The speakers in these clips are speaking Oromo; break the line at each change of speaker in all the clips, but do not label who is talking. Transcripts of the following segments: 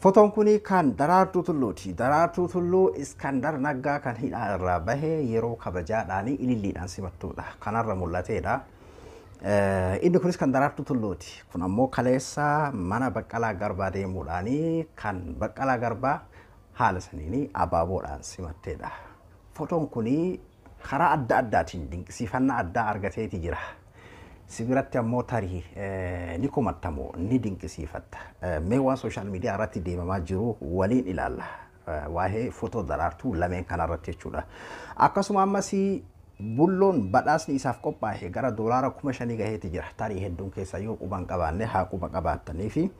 Fotoon kuni kan Daraartuu Tulluuti. Daraartuu Tulluu Iskandar Naggaa kan hidhaa irraa bahee yeroo kabajaadhaan ililliidhaan simattuudha. Kanarra mul'ateedha. Inni kunis kan Daraartuu Tulluuti. Kun ammoo kaleessa mana Baqqalaa Garbaa deemuudhaan kan Baqqalaa Garbaa haala saniin abaaboodhaan simatteedha. Fotoon kuni karaa adda addaatiin dinqisiifannaa addaa argateeti jira. Sibiratti ammoo tarii ni kumattamoo ni dinqisiifatta. Mee waan sooshaal miidiyaa irratti deemamaa jiru waliin ilaalla. Waa'ee footoo Daraartuu lameen kanarratti jechuudha. Akkasuma ammas bulloon badhaasni isaaf qophaa'e gara doolaara 5,000 gaheeti jira. Tarii hedduun keessa yoo quban qabaanne haa quba qabaattanii fi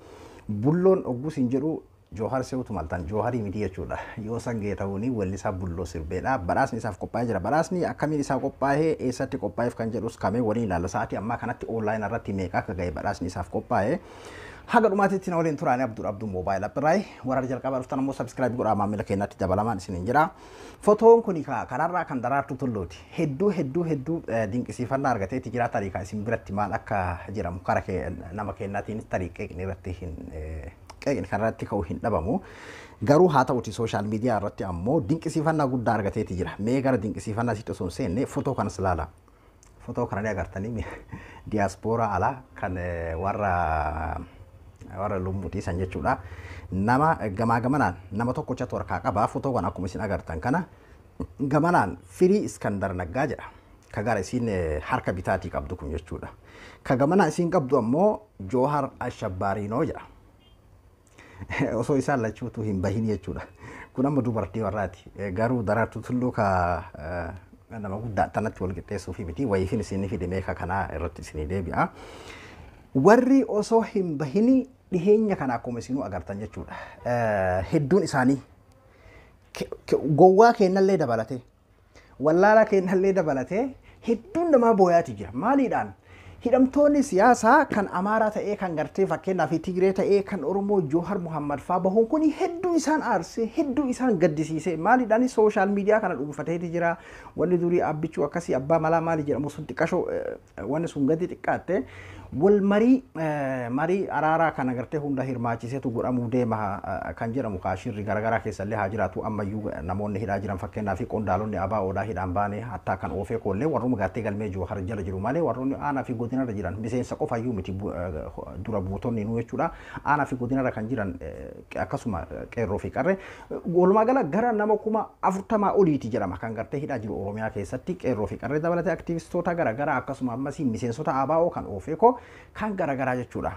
bulloon oggus hin jedhu Joohar Seewutu maltan Jooharii miti jechuudha. Yoo sangee ta'uuni wallisaa bulloo sirbeedha. Badhaasni isaaf qophaa'ee jira. Badhaasni akkamiin isaa qophaa'ee eessatti qophaa'eef kan jedhus kamee waliin ilaalla. Sa'aatii ammaa kanatti online irratti meeqa akka ga'e badhaasni isaaf qophaa'ee. Haga dhumaatitti na waliin turaanii Abduu Moobaayil Appiraay warra jalqabaa dhuftan ammoo subscribe godhaa maamila keenyatti dabalamaan isiniin jira. Fotoon kuni kanarraa kan Daraartuu Tulluuti. Hedduu dinqisiifannaa argateeti jira. Tarii kan isin biratti maal akka jedhamu kara nama keenyaatiin tarii qeeqni irratti qeeqni kanarratti ka'uu hin dhabamu. Garuu haa ta'uti sooshaal miidiyaa irratti ammoo dinqisiifannaa guddaa argateeti jira. Mee gara dinqisiifannaa sitti osoo hin seenne fotoo kanas ilaala. Fotoo kana ni agartanii diyaaspooraa alaa kan warra lummuutii san jechuudha. Nama gamaa gamanaan nama tokkochatu harkaa qaba. Fotoo kana akkuma isin agartan kana gamanaan firii Iskandar Naggaa jedha. Ka gara isin harka bitaatii qabdu kun jechuudha. Ka gamanaan isin qabdu ammoo Joohar Ashabbaariinoo jedha. Osoo isaan lachuutu hin bahin jechuudha. Kun amma dubartii warraati. Garuu Daraartuu Tulluu nama guddaa tanatti wal qixxeessuufi miti wayiifin isin fidamee kanaa irratti isin deebi'a. Warri osoo hin bahini dhiheenya kana akkuma isinuu agartan jechuudha. Hedduun isaanii gowwaa kennallee dabalate wallaala kennallee dabalate hedduun namaa booyaati jira. Maaliidhaan? Hidhamtoonni siyaasaa kan Amaaraa ta'ee kan gartee fakkeenyaaf Tigree ta'ee kan Oromoo Joohar Muhammad fa'aa bahuun kun hedduu isaan aarsee hedduu isaan gaddisiisee maaliidhaan sooshaal miidiyaa kana dhuunfateeti jira. Wanni durii abbichuu akkasii abbaa malaa maali jedhamu sun xiqqashoo wanni sun gadi xiqqaatte wal marii araaraa kana gartee hunda hirmaachiseetu godhamuu deema kan jedhamu kaashirri garagaraa keessallee haa jiraatu ammayyuu namoonni hidhaa jiran fakkeenyaaf qondaalonni ABO'dhaa hidhaan baane hattaa kan oofee koollee warruma gartee galmee Joohar jala jiru malee warroonni aanaa fi godinarra jiran miseensa qofayyuu miti dura buutonni nu jechuudha. Aanaa fi godinarra kan jiran akkasuma qeerroo fi qarree walumaa gala gara nama 40,000 oliiti jedhama kan gartee hidhaa jiru Oromiyaa keessatti qeerroo fi qarree dabalatee aktiivistoota garagaraa akkasuma ammas miseensota ABO kan oofee kan garagaraa jechuudha.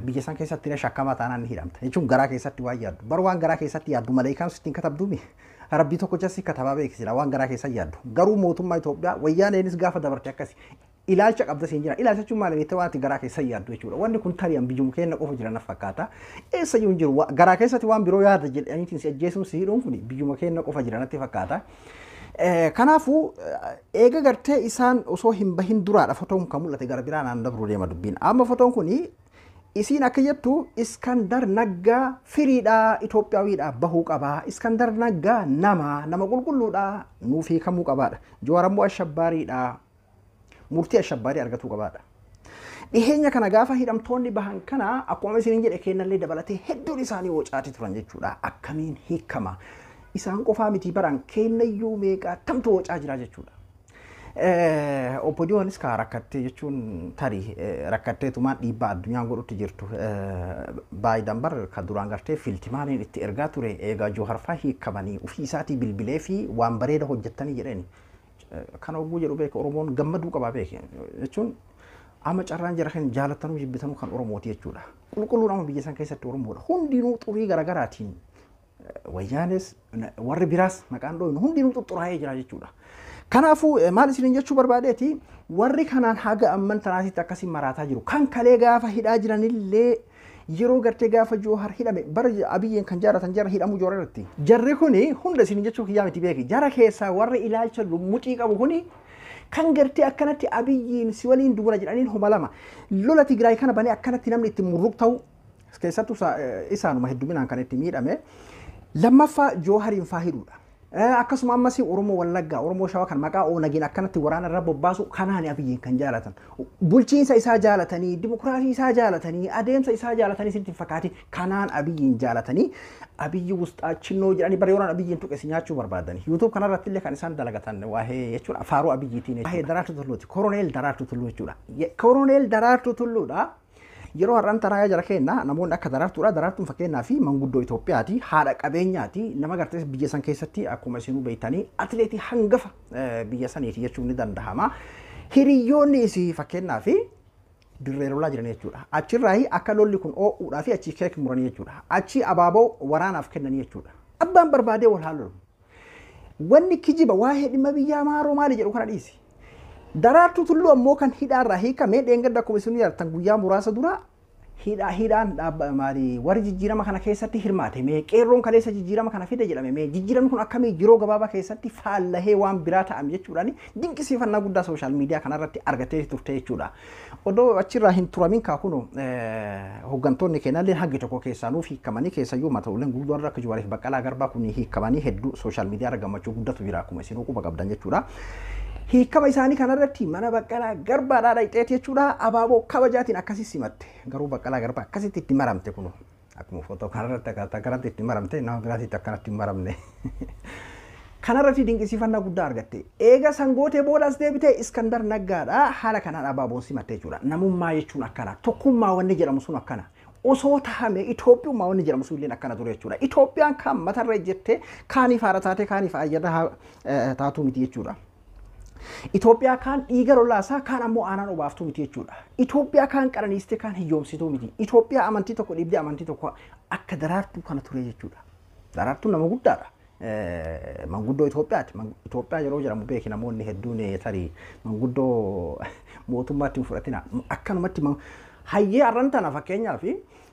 Biyya san keessatti shakkamaa taanaan ni hidhamta. Jechuun garaa keessatti waan yaaddu. Bar waan garaa keessatti yaaddu malee kan sittiin katabduumi. Rabbii tokko jassi katabaa beeksisa waan garaa keessa yaaddu. Garuu mootummaa Itoophiyaa wayyaaneenis gaafa dabarte akkasi ilaalcha qabda siin jira. Ilaalcha jechuun maal beektaa waan garaa keessa yaaddu jechuudha. Wanni kun tarii biyyuma keenya qofa jiran fakkaata. Eessa iyyuu hin jiru. Garaa keessatti waan biroo yaada jedhaniitiin si ajjeesuun si hidhuun kun biyyuma keenya qofa jiranatti fakkaata. Kanaafuu eega gartee isaan osoo hin bahin duraadha fotoon kan mul'ate gara biraan aan dabru deema dubbiin. Amma fotoon kuni isiin akka jettu Iskandar Naggaa firiidhaa Itoophiyaawidhaa bahuu qabaa. Iskandar Naggaa nama qulqulluudhaa nuuf hiikamuu qabaadha. Joohar ammoo ashabbaariidhaa murtii ashabbaarii argatuu qabaadha. Dhiheenya kana gaafa hidhamtoonni bahan kana akkuma isin jedhe kennallee dabalatee hedduun isaanii wocaatii turan jechuudha. Akkamiin hiikama? Isaan qofaa miti baran kennayyuu meeqa tamtu wocaa jira jechuudha. Oppodiyoonis kaa rakkattee jechuun tarii rakkatteetumaan dhiibbaa addunyaan godhutti jirtu. Baay'idhaan bar kan duraan gartee filtimaaniin itti ergaa ture eegaa Joohar fa'aa hiikamanii ofii isaatii bilbilee fi waan bareeda hojjettanii jedhani. Kana oguu jedhu beeka Oromoon gammaduu qabaa beeke jechuun amma carraan jira kan jaalattanuu jibbitanuu kan Oromooti jechuudha. Qulqulluun amma biyya san keessatti Oromoodha. Hundinuu xurii garagaraatiin wayyaanes warri biraas maqaan dhooyinu hundinuu xuxxuraa'ee jira jechuudha. Kanaafuu maal isiniin jechuu barbaadeeti warri kanaan haga amman tanaasitti akkasiin maraataa jiru. Kan kalee gaafa hidhaa jiranillee yeroo gartee gaafa Joohar hidhame bara Abiyyeen kan jaaratan jara hidhamuu Joohar irratti. Jarri kuni hunda isiniin jechuu kiyyaa miti beeki. Jara keessaa warri ilaalcha mucii qabu kuni kan gartee akkanatti Abiyyiin si waliin dubara jedhaniin homa lama. Lola Tigraay kana banee akkanatti namni itti murruq ta'u keessattuu isaanuma hedduminaan kan itti miidhame. Lammaffaa Joohariin faa hidhuudha. akkasuma ammas Oromoo Wallaggaa Oromoo Shawaa kan maqaa Oonagin akkanatti waraana irra bobbaasu kanaani Abiyyiin kan jaalatan bulchiinsa isaa jaalatanii dimokiraasii isaa jaalatanii adeemsa isaa jaalatanii sitti fakkaati kanaan Abiyyiin jaalatanii Abiyyi Wusxaachinoo jedhanii bara yeroo Abiyyiin tuqe nyaachuu barbaadanii YouTube kanarratti illee kan isaan dalagatan waa'ee jechuudha Faaruu Abiyyiitiin waa'ee Daraartuu Tulluuti Koroneel Daraartuu Tulluu jechuudha Koroneel Daraartuu Tulluudha yeroo har'aan tanaa jara kenna namoonni akka Daraartuudha Daraartuun fakkeenyaa fi manguddoo Itoophiyaati haadha qabeenyaati nama gartee biyya san keessatti akkuma isinuu beektanii atileetii hangafa biyya saniiti jechuun ni danda'ama hiriyoonni isii fakkeenyaa fi dirree lolaa jiran jechuudha achirraa akka lolli kun oo'uudhaa fi achi keek muranii jechuudha achi abaaboo waraanaaf kennanii jechuudha abbaan barbaadee wal haalolu wanni kijiba waa'ee dhimma biyyaa maaroo maali jedhu kana dhiisi Daraartuu Tulluu ammoo kan hidhaarraa hiikamee dheengadda akkuma isin yartan guyyaa muraasa dura hidhaan maali warri jijjiirama kana keessatti hirmaate mee qeerroon kaleessa jijjiirama kana fide jedhame mee jijjiiramni kun akkamii yeroo gabaabaa keessatti faallahee waan biraa ta'ame jechuudhaan dinqisiifannaa guddaa sooshaal miidiyaa kanarratti argatee turte jechuudha. Odoo achirraa hin turamin kaakuno hooggantoonni keenyallee hangi tokko keessaa nuuf hiikamanii keessayyuu mata'uuleen guddoon akka Jawaariif Baqqalaa Garbaa kun hiikamanii hedduu sooshaal miidiyaa gammachuu guddatu jira akkuma isin quba qabdan jechuudha. Hiikama isaanii kanarratti mana Baqqalaa Garbaadhaa dhayxeeti jechuudha abaaboo kabajaatiin akkasii simatte garuu Baqqalaa Garbaa akkasitti itti maramte kun akkuma footoo kanarratti akkanatti itti maramte nama biraatitti akkanatti maramne kanarratti dinqisiifannaa guddaa argatte eega sangootee boodaas deebitee Iskandar Naggaadhaa haala kanaan abaaboon simatte jechuudha namummaa jechuun akkana tokkummaa wanni jedhamu sun akkana osoo tahame Itoophiyummaa wanni jedhamu sun illee akkana ture jechuudha Itoophiyaan kan matarra ejjettee kaaniif haara taatee kaaniif ayyada taatu miti jechuudha. Itoophiyaa kan dhiiga lolaasaa kan ammoo aanaan obaaftuu miti jechuudha. Itoophiyaa kan qaraniiste kan hiyyoomsituu miti. Itoophiyaa amantii tokko dhiibdee amantii tokko akka Daraartuu kana ture jechuudha. Daraartuun nama guddaadha. Manguddoo Itoophiyaati. Itoophiyaa yeroo jedhamu beeki namoonni hedduun tarii manguddoo mootummaatti hin fudhatina. Akkanumatti hayyee arran tana fakkeenyaaf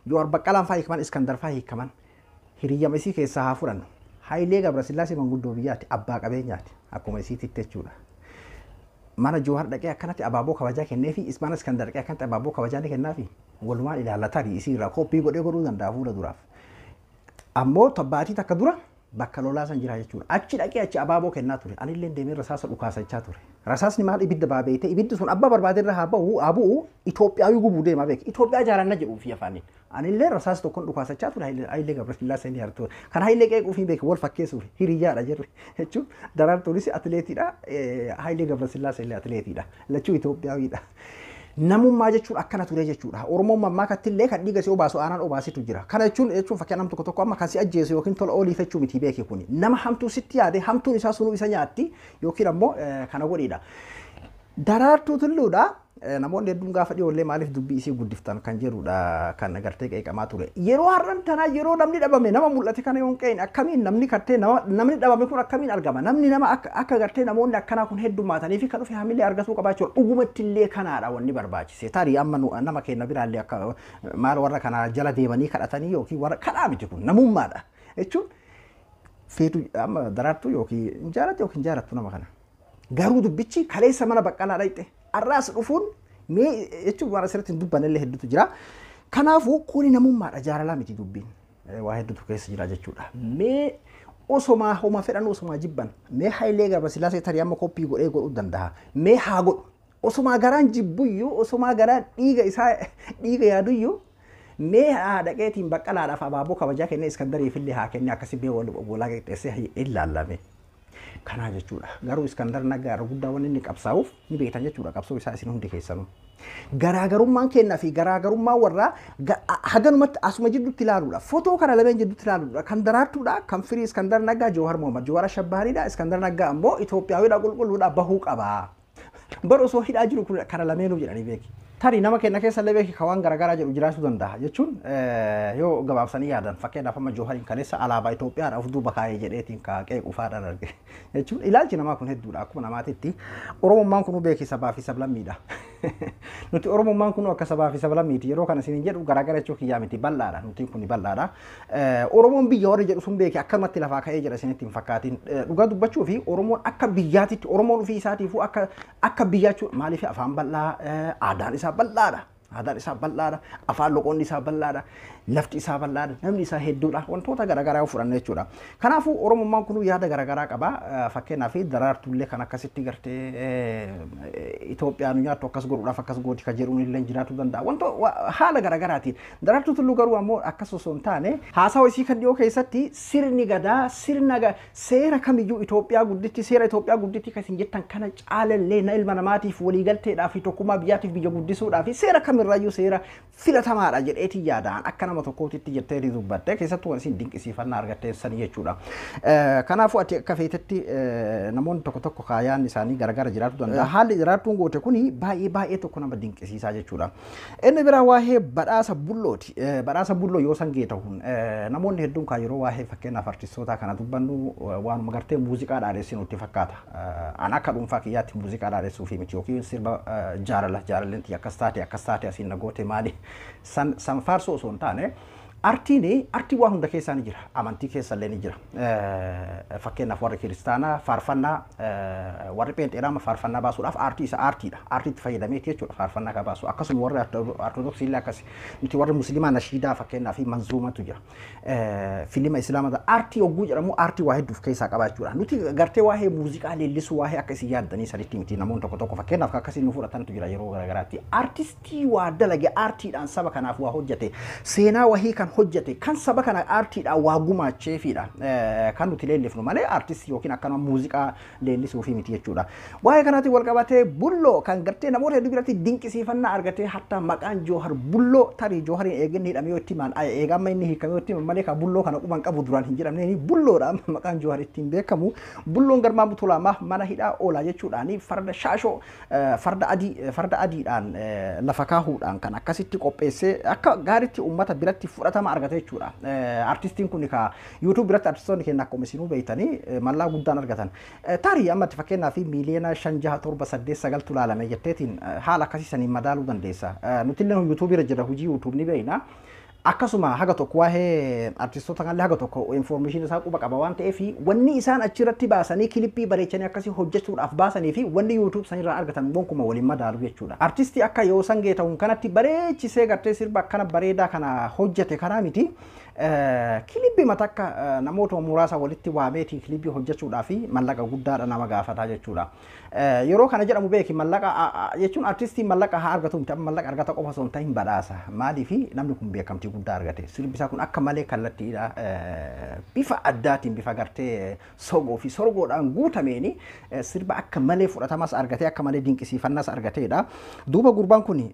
Jawaar Baqqalaan fa'aa hiikaman Iskandar fa'aa hiikaman hiriyyama isii keessaa haa fudhannu. Hayilee Gabrasillaasee manguddoo biyyaati abbaa qabeenyaati akkuma isiititti jechuudha. Mana Jawaar dhaqee akkanatti abaaboo kabajaa kennee fi Ismaan Iskandar dhaqee akkanatti abaaboo kabajaa ni kennaa fi walumaan ilaalataa isii irraa koppii godhee godhuu danda'a fuula duraaf. Ammoo tabbaatii takka dura bakka lolaa san jira jechuudha. Achi dhaqee achi abaaboo kennaa ture. Anillee deemee rasaasa dhukaasachaa ture. Rasaasni maal ibidda baabeete ibiddi sun abbaa barbaade irraa haa bu'u Itoophiyaa gubuu deemaa beek. Itoophiyaa jaalanna jedhuu fi afaaniin. Anillee rasaasa tokkoon dhukaasachaa ture Hayilee Gabrasillaasee ni hartu. Kan Hayilee qeequu fi beek wal fakkeessuuf hiriyyaadha jirre jechuun Daraartuunis atileetiidha Hayilee Gabrasillaasee illee atileetiidha. Lachuu Itoophiyaawidha. Namummaa jechuun akkana ture jechuudha. Oromoon mammaa kattillee kan dhiiga si obaasu aanaan obaasitu jira. Kana jechuun fakkii nam tokko amma kan si ajjeesu yookiin tola oolii fechuu miti beeki kuni. Nama hamtuu sitti yaade hamtuun isaa sunuu isa nyaatti yookiin ammoo kana godhiidha. Daraartuu Tulluudha. Namoonni hedduun gaafa dhiyoollee maaliif dubbii isii guddiftan kan jedhudha kan agartee qeeqamaa ture. Yeroo har'an tanaa yeroo namni dhabame nama mul'ate kana yoon qe'in akkamiin namni kattee namni dhabame kun akkamiin argama namni nama akka agartee namoonni akkanaa kun heddumaatanii fi kan dhufe hamilee argatuu qabaachuudha dhugumatti illee kanaadha wanni barbaachise tarii amma nama keenya biraallee akka maal warra kana jala deemanii kadhatanii yookiin warra kadhaa miti kun namummaadha jechuun feetu amma Daraartuu yookiin jaalattu nama kana garuu dubbichi kaleessa mana Baqqalaa dhayxe arraas dhufuun mee jechuun waan asirratti hin dubbanillee hedduutu jira. Kanaafuu kuni namummaadha jaalalaa miti dubbiin waa hedduutu keessa jira jechuudha. Mee osoma homa fedhan osoma jibban mee Hayilee Gabrasillaasee tarii amma koppii godhee godhuu danda'a. Mee haa godhu osoma garaan jibbuyyuu osoma garaan dhiiga yaaduyyuu mee dhaqeetiin Baqqalaadhaaf abaaboo kabajaa kennee Iskandariif illee haa kennee akkasii bee walaa qixxeessee ilaallame. Kana jechuudha. Garuu Iskandar Naggaa irra guddaa waan inni qabsaa'uuf ni beektan jechuudha. Qabsoo isaa isin hundi keessanuu. Garaagarummaan kennaa fi garaagarummaan warraa haganumatti asuma jidduutti ilaaluudha. Footoo kana lameen jidduutti ilaaluudha. Kan Daraartuudha, kan firii Iskandar Naggaa Jawaar Mohammad, Jawaar Shabbaariidha. Iskandar Naggaa ammoo Itoophiyaawidha qulqulluudha bahuu qaba. Bar osoo hidhaa jiru kun kana lameenuu jedhanii beeki. Tarii nama kenna keessa illee beeki kawaan garaagaraa jedhu jiraachuu danda'a jechuun yoo gabaabsanii yaadan fakkeenyaaf amma Jawaarin kaleessa alaabaa Itoophiyaadha of duuba kaayee jedheetiin kaaqee qufaadhaan arge jechuun ilaalchi namaa kun hedduudha akkuma namaatitti Oromummaan kun beeki sabaa fi sablammiidha. Nuti Oromummaan kun akka sabaa fi sablammiiti yeroo kana isiniin jedhu garaagara jechuu kiyyaa miti bal'aadha nuti kun bal'aadha. Oromoon biyya warri jedhu sun beeki akkamatti lafaa ka'ee jedha isinitti hin fakkaatiin dhugaa dubbachuu fi Oromoon akka biyyaatitti Oromoon ofii isaatiifuu akka biyyaachuu maaliif afaan bal'aa aadaan isaa bal'aadha. Aadaan isaa bal'aadha, afaan loqonni isaa bal'aadha, lafti isaa bal'aadha, namni isaa hedduudha. Wantoota garaagaraa fudhanne jechuudha. Kanaafuu Oromummaan kun yaada garaagaraa qaba. Fakkeenyaaf daraartuullee kan akkasitti gartee Itoophiyaan nyaattu akkas godhuudhaaf akkas gooti kan jedhuun illee jiraachuu danda'a. Wantoota haala garaagaraatiin daraartuu tulluu garuu ammoo akkas osoo hin taane haasawa isii kan dhiyoo keessatti sirni gadaa sirna seera kamiyyuu Itoophiyaa gudditti seera Itoophiyaa gudditti kan isin jettan kana caalallee na ilma namaatiif waliigalteedhaa fi tokkummaa biyyaatiif biyya guddisuudhaa fi seera kamirrayyuu seera filatamaadha jedheetii yaadaan akka nama tokkootitti jettee dubbatte keessattuu waan isin dinqisiifannaa argattee sanii jechuudha. Kanaafuu ati akka feetetti namoonni tokko tokko kaayaan isaanii garagara jiraachuu danda'a. Haalli jiraattuun goote kuni baay'ee tokko nama dinqisiisaa jechuudha. Inni biraa waa'ee badhaasa bullooti. Badhaasa bulloo yoo san geetahuun namoonni hedduun kan yeroo waa'ee fakkeenyaaf artistoota kana dubbannu waanuma gartee muuziqaa dhaadheessinu itti fakkaata. An akka dhuunfaa kiyyaatti muuziqaa dhaadheessuu fi miti yookiin sirba jaalalleen akkas taate asiin nagoote maali san faarsoo osoo hin taane artii waa hunda keessaa ni jira. Amantii keessa illee ni jira. Fakkeenyaaf warri kiristaanaa faarfannaa warri pheenxeedhaa faarfannaa baasuudhaaf aartii isa aartiidha. Aartiitti fayyadameeti jechuudha faarfannaa kan baasu. Akkasuma warri ortodoksii illee akkasi. Nuti warri musliimaa nashiidaa fakkeenyaaf manzuumatu jira. Fiilima islaamaa aartii hogguu jedhamu aartii waa hedduuf keessaa qaba jechuudha. Nuti gartee waa'ee muuziqaa leellisuu waa'ee akka isin yaaddanii sadiitti miti namoonni tokko tokko fakkeenyaaf akkasiin nu fudhatantu jira yeroo garaagaraatti. Aartistii waa dalage aartiidhaan saba kanaaf waa hojjete seenaa wahii kan hojjete kan saba kana aartiidhaan waa gumaacheefidha. Kan nuti leellifnu malee aartistii yookiin akkanuma muuziqaa leellisuu fi miti jechuudha. Waa'ee kanatti wal qabatee bulloo kan gartee namoota hedduu biratti dinqisiifannaa argatee hatta maqaan Joohar bulloo tarii Joohariin eeginni hidhamee yoo itti himan eegamma inni hiikamee yoo itti himan malee kan bulloo kana quban qabu duraan hin jedhamne bulloodha maqaan Joohar ittiin beekamu. Bulloon Garmaa Butulamaa mana hidhaa oolaa jechuudhaani farda shaashoo farda adiidhaan lafa kaahuudhaan kan akkasitti qopheessee akka gaariitti uummata biratti fudhatama argate jechuudha. Artistiin kun ka YouTube biratti artistoonni keenya akkuma isinuu beeytanii mallaa guddaan argatan. Tarii ammatti fakkeenyaaf miiliyoona 5 6 7 8 9 tulaalame jetteetiin haala akkasiisaniin madaaluu dandeessa. Nuti illee YouTube irra jira hojii YouTube ni beeyna. Akkasuma haga tokko waa'ee artistoota kanallee haga tokko information isaa quba qaba waan ta'eef wanni isaan achirratti baasanii kilippii bareechanii akkasii hojjechuudhaaf baasanii fi wanni YouTube sanirraa argatan bonkuma waliin madaalu jechuudha. Artistii akka yoo sangee ta'uun kanatti bareechisee gartee sirba akkana bareedaa kana hojjete kanaa miti. Kilippi matakka namoota muraasa walitti waameetiin kilippi hojjechuudhaaf mallaqa guddaadha nama gaafataa jechuudha. Yeroo kana jedhamu beeki mallaqa jechuun artistii mallaqa haa argatu miti mallaqa argata qofa osoo hin ta'in badhaasa. Maaliif namni kun beekamtii guddaa argate. Sirbi isaa kun akka malee kallattiidha. Bifa addaatiin bifa gartee sogoo fi sorgoodhaan guutameeni sirba akka malee fudhatamas argate akka malee dinqisiifannas argateedha. Duuba gurbaan kun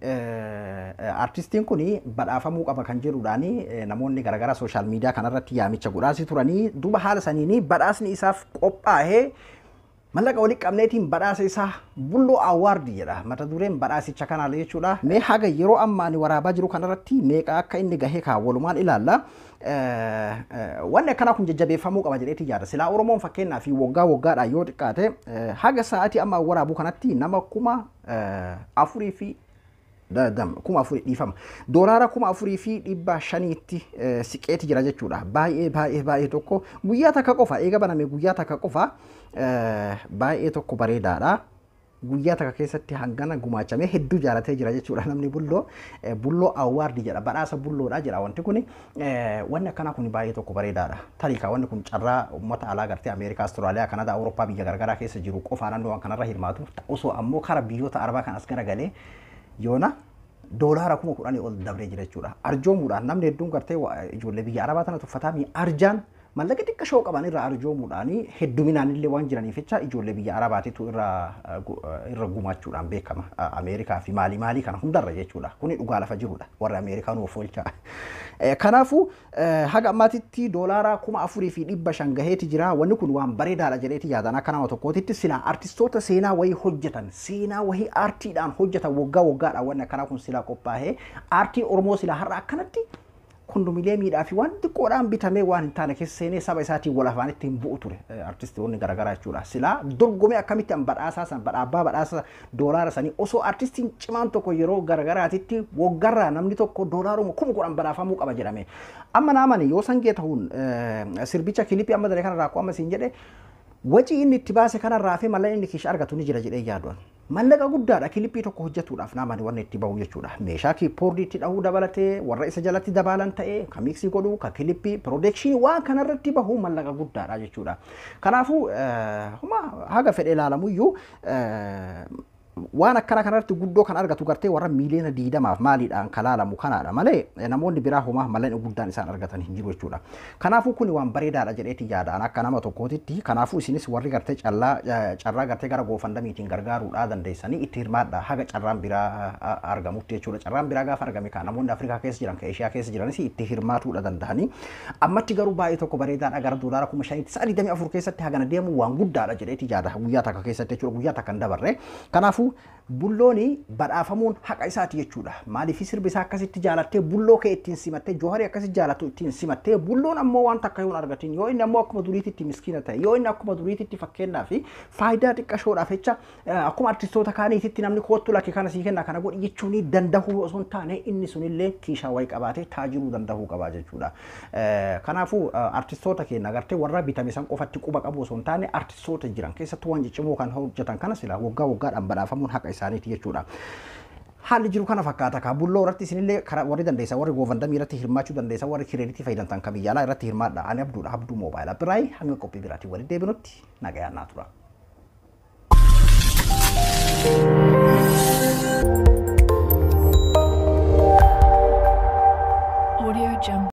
artistiin kun badhaafamuu qaba kan jedhuudhaani namoonni garaagaraa social media kanarratti yaamicha godhaasi turanii duuba haala saniini badhaasni isaaf qophaa'ee mallaqa walitti qabneetiin badhaasa isaa bulloo award jedha mata dureen badhaasicha kanaa jechuudha. Mee haga yeroo ammaa ani waraabaa jiru kanarratti meeqa akka inni gahee kaawwalumaan ilaalla. Wanni akkana kun jajjabeeffamuu qaba jedheeti yaada. Silaa Oromoon fakkeenyaa fi waggaadhaan yoo xiqqaate haga sa'aatii amma waraabuu kanatti nama 4,000 fi kuma afurii dhiifama. Doolaara 4,500tti siqeeti jira jechuudha. Baay'ee tokko guyyaa takka qofa eega baname guyyaa takka qofa baay'ee tokko bareedaadha. Guyyaa takka keessatti hangana gumaachamee hedduu jaalatee jira jechuudha namni bulloo award jedha badhaasa bulloodha jedha wanti kun wanni akkanaa kun baay'ee tokko bareedaadha. Tariika wanni kun carraa uummata alaa gartee Ameerikaa, Austraaliyaa, Kanadaa, Awurooppaa biyya garagaraa keessa jiru qofaa naannoo waan kanarra hirmaatu osoo ammoo kara biyyoota Arabaa kan as garagalee yoona doolaara 10,000 ol dabree jira jechuudha. Arjoomuudhaan namni hedduun gartee ijoollee biyya Arabaa tana tuffataa arjaan mallaqa xiqqashoo qaban irraa arjoomuudhaan hedduminaan illee waan jiraniif jecha ijoollee biyya Arabaatitu irra gumaachuudhaan beekama. Ameerikaa fi maalii kana hundarra jechuudha. Kuni dhugaa lafa jirudha. Warra Ameerikaan of oolchaa. Kanaafuu haga ammaatitti doolaara 4,500 gaheeti jira. Wanni kun waan bareedaadha jedheeti yaadan akka nama tokkootitti silaa artistoota seenaa wayii hojjetan seenaa wayii aartiidhaan hojjetan waggaadhaan wanni akkanaa kun silaa qophaa'ee aartii Oromoo silaa har'a akkanatti kondominiyeemiidhaa fi waan xiqqoodhaan bitamee waan hin taane keessa seenee saba isaatiin wal afaan ittiin bu'u ture artistoonni garaagaraa jechuudha. Silaa dorgomee akkamitti badhaasaa san badhaabaa badhaasa doolaara sanii osoo artistiin cimaan tokko yeroo garaagaraatitti waggarraa namni tokko doolaaruma 10,000 badhaafamuu qaba jedhame. Amma naamani yoo sangee ta'uun sirbicha kilippii amma daree kanarraa akkuma siin jedhe wacii inni itti baase kanarraa fi mallan inni kiish argatu ni jira jedhee yaaduun. mallaqa guddaadha kilippii tokko hojjetuudhaaf namani wanni itti bahu jechuudha. Meeshaa kiipoordii itti dhahuu dabalatee warra isa jalatti dabalan ta'ee ka miksii godhuu ka kilippii piroodekshinii waan kanarratti bahu mallaqa guddaadha jechuudha. Kanaafuu haga fedhe ilaalamuyyuu waan akkana kanarratti guddoo kan argatu gartee warra miiliyoona 20 maaliidhaan kalaalamu kanaadha malee namoonni biraa homaa malleen guddaan isaan argatan hin jiru jechuudha. Kanaafuu kun waan bareedaadha jedheeti yaadaan akka nama tokkootitti. Kanaafuu isinis warri gartee carraa gartee gara goofandamiitiin gargaaruudhaa dandeessanii itti hirmaadha haga carraan biraa argamutti jechuudha. Carraan biraa gaafa argame kan namoonni Afrikaa keessa jiran ka Eeshiyaa keessa jiranis itti hirmaatuudha danda'anii. Ammatti garuu baay'ee tokko bareedaadha gara doolaara 5,400 keessatti hagana deemu waan guddaadha jedheeti yaada guyyaa takka keessatti jechuudha guyyaa takka hin dabarre. Kanaafuu bullooni badhaafamuun haqa isaati jechuudha. Maaliif sirbi isaa akkasitti jaalattee bulloo kee ittiin simattee Jooharii akkasitti jaalatu ittiin simattee bulloon ammoo waan takka yoo argatin yoo inni ammoo akkuma duriititti miskiina ta'e yoo inni akkuma duriititti fakkeenyaa fi faayidaa xiqqashoodhaaf jecha akkuma artistoota kaaniititti namni koottu lakkee kana sii kenna kana godhi jechuun dandahuu osoo hin taane inni sunillee kiishaa wayii qabaatee taajiruu dandahuu qabaa jechuudha. Kanaafuu artistoota keenya agartee warra bitame san qofatti quba qabu osoo hin taane artistoota jiran keessattuu waan ciccimoo kan hojjetan kana sila waggaa waggaadhaan badhaafamuun haqa isaaniiti jechuudha. Haalli jiru kana fakkaata ka bulloo irratti isinillee warri dandeessa warri goofandamii irratti hirmaachuu dandeessa warri kireeditii fayyadamtan kan biyyaalaa irratti hirmaadha. Ani abduudha abduu moobaayilaa biraayii hanga qophii biraatiin walitti deebinutti nagayaan naa tura.